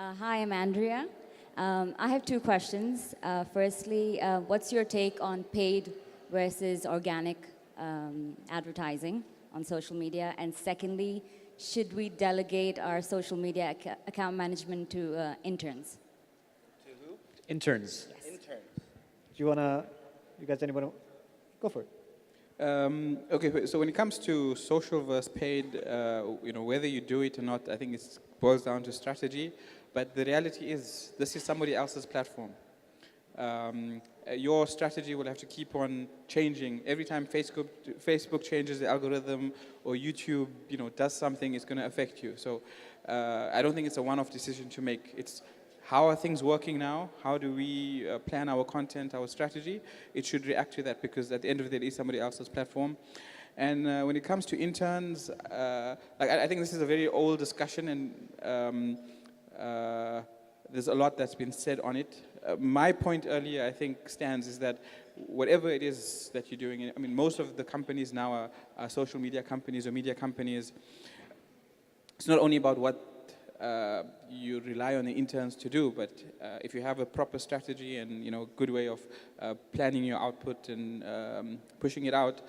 Hi, I'm Andrea. I have two questions. Firstly, what's your take on paid versus organic advertising on social media? And secondly, should we delegate our social media account management to interns? To who? Interns. Yes. Interns. Do you wanna? You guys, anybody? Go for it. Okay, so when it comes to social versus paid, whether you do it or not, I think it boils down to strategy. But the reality is, this is somebody else's platform. Your strategy will have to keep on changing every time Facebook changes the algorithm, or YouTube, does something. It's going to affect you. So I don't think it's a one-off decision to make. It's how are things working now? How do we plan our content, our strategy? It should react to that, because at the end of the day, it is somebody else's platform. And when it comes to interns, I think this is a very old discussion, and there's a lot that's been said on it. My point earlier, I think, stands is that whatever it is that you're doing, I mean, most of the companies now are social media companies or media companies. It's not only about what you rely on the interns to do, but if you have a proper strategy and good way of planning your output and pushing it out,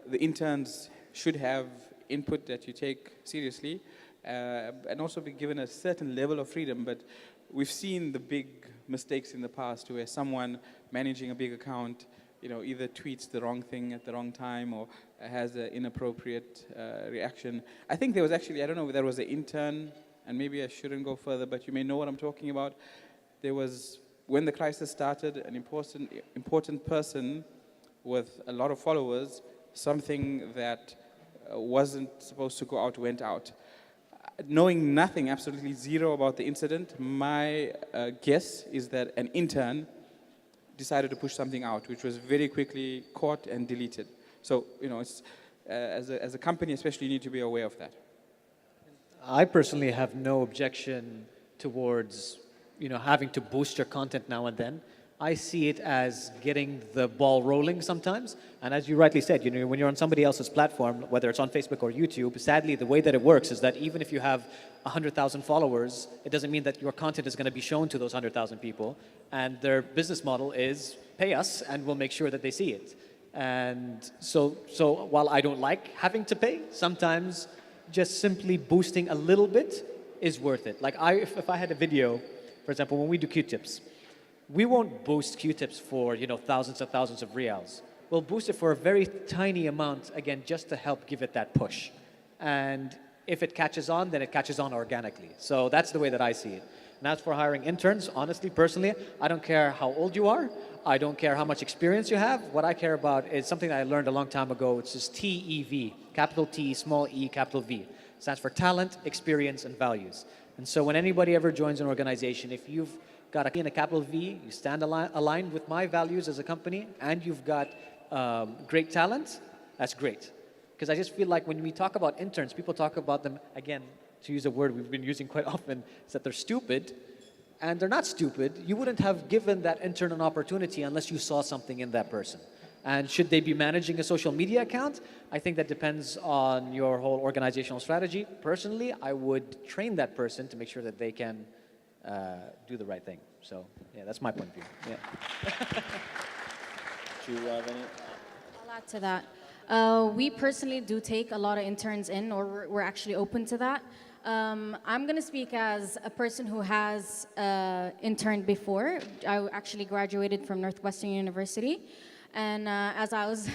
the interns should have input that you take seriously, and also be given a certain level of freedom. But we've seen the big mistakes in the past where someone managing a big account either tweets the wrong thing at the wrong time or has an inappropriate reaction. I think there was actually, I don't know if there was an intern, and maybe I shouldn't go further, but you may know what I'm talking about. There was, when the crisis started, an important person with a lot of followers, something that wasn't supposed to go out went out. Knowing nothing, absolutely zero about the incident, my guess is that an intern decided to push something out, which was very quickly caught and deleted. So, it's, as a company especially, you need to be aware of that. I personally have no objection towards, having to boost your content now and then. I see it as getting the ball rolling sometimes. And as you rightly said, when you're on somebody else's platform, whether it's on Facebook or YouTube, sadly, the way that it works is that even if you have 100,000 followers, it doesn't mean that your content is going to be shown to those 100,000 people. And their business model is pay us and we'll make sure that they see it. And so while I don't like having to pay, sometimes just simply boosting a little bit is worth it. Like if I had a video, for example, when we do Q-tips, we won't boost Q-tips for thousands and thousands of riyals. We'll boost it for a very tiny amount, again, just to help give it that push. And if it catches on, then it catches on organically. So that's the way that I see it. And as for hiring interns, honestly, personally, I don't care how old you are. I don't care how much experience you have. What I care about is something that I learned a long time ago. It's just TEV, capital T, small e, capital V. It stands for talent, experience, and values. And so when anybody ever joins an organization, if you've got a T and a capital V, you stand aligned with my values as a company, and you've got great talent, that's great. Because I just feel like when we talk about interns, people talk about them, again, to use a word we've been using quite often, is that they're stupid. And they're not stupid. You wouldn't have given that intern an opportunity unless you saw something in that person. And should they be managing a social media account? I think that depends on your whole organizational strategy. Personally, I would train that person to make sure that they can do the right thing. So, yeah, that's my point of view. Yeah. Do you have any? I'll add to that. We personally do take a lot of interns in, or we're actually open to that. I'm going to speak as a person who has interned before. I actually graduated from Northwestern University. And as I was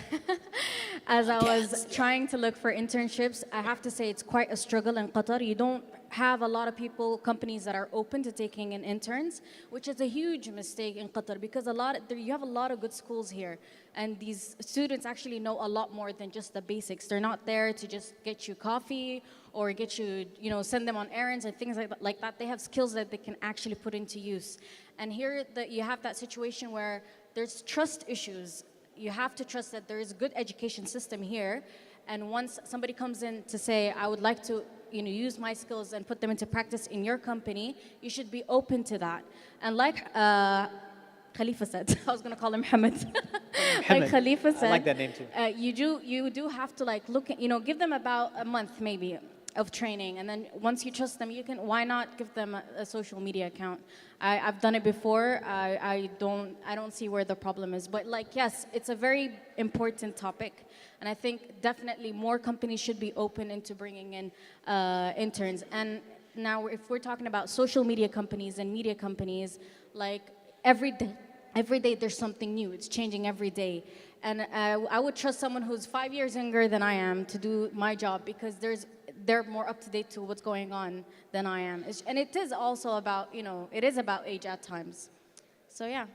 trying to look for internships, I have to say it's quite a struggle in Qatar. You don't have a lot of companies that are open to taking in interns, which is a huge mistake in Qatar, because you have a lot of good schools here, and these students actually know a lot more than just the basics. They're not there to just get you coffee or get you, send them on errands and things like that. They have skills that they can actually put into use. And here you have that situation where there's trust issues. You have to trust that there is a good education system here, and once somebody comes in to say, I would like to use my skills and put them into practice in your company, you should be open to that. And like Khalifa said, I was going to call him Hamid. Like Khalifa said, I like that name too. you do have to look, give them about a month maybe. of training, and then once you trust them, you can, why not give them a social media account? I've done it before. I don't see where the problem is. But like, yes, it's a very important topic, and I think definitely more companies should be open into bringing in interns. And now, if we're talking about social media companies and media companies, like every day there's something new. It's changing every day. And I would trust someone who's 5 years younger than I am to do my job, because they're more up to date to what's going on than I am. And it is also about, it is about age at times. So yeah,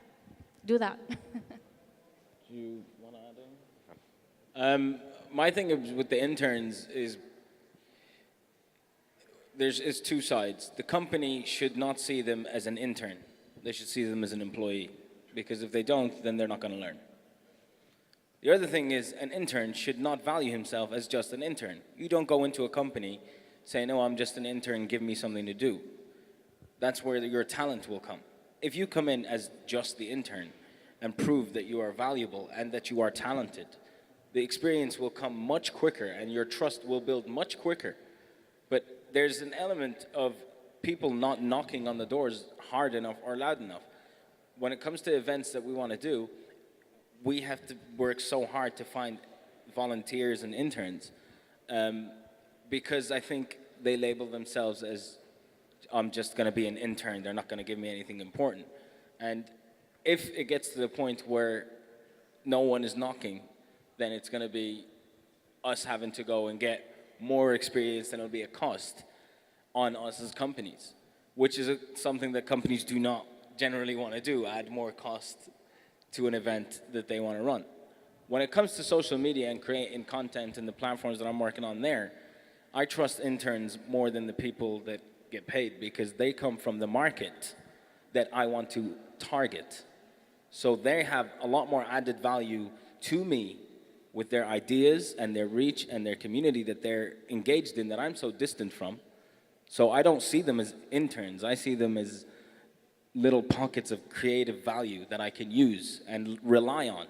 do that. Do you want to add in? My thing with the interns is it's two sides. The company should not see them as an intern. They should see them as an employee, because if they don't, then they're not going to learn. The other thing is, an intern should not value himself as just an intern. You don't go into a company saying, "No, I'm just an intern, give me something to do." That's where your talent will come. If you come in as just the intern and prove that you are valuable and that you are talented, the experience will come much quicker and your trust will build much quicker. But there's an element of people not knocking on the doors hard enough or loud enough. When it comes to events that we want to do, we have to work so hard to find volunteers and interns, because I think they label themselves as, "I'm just going to be an intern, they're not going to give me anything important." And if it gets to the point where no one is knocking, then it's going to be us having to go and get more experience, and it'll be a cost on us as companies, which is something that companies do not generally want to do, add more cost to an event that they want to run. When it comes to social media and creating content and the platforms that I'm working on there, I trust interns more than the people that get paid, because they come from the market that I want to target. So they have a lot more added value to me with their ideas and their reach and their community that they're engaged in that I'm so distant from. So I don't see them as interns. I see them as little pockets of creative value that I can use and rely on.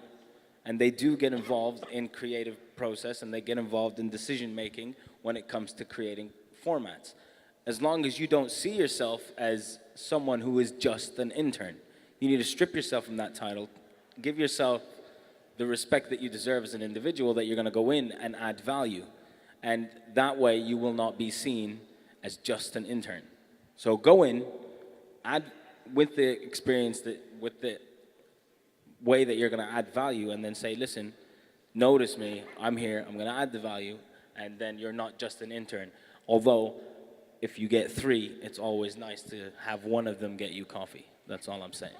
And they do get involved in creative process, and they get involved in decision making when it comes to creating formats. As long as you don't see yourself as someone who is just an intern, you need to strip yourself from that title, give yourself the respect that you deserve as an individual, that you're going to go in and add value. And that way you will not be seen as just an intern. So go in, add with the experience, with the way that you're going to add value, and then say, "Listen, notice me, I'm here, I'm going to add the value," and then you're not just an intern. Although, if you get 3, it's always nice to have one of them get you coffee. That's all I'm saying.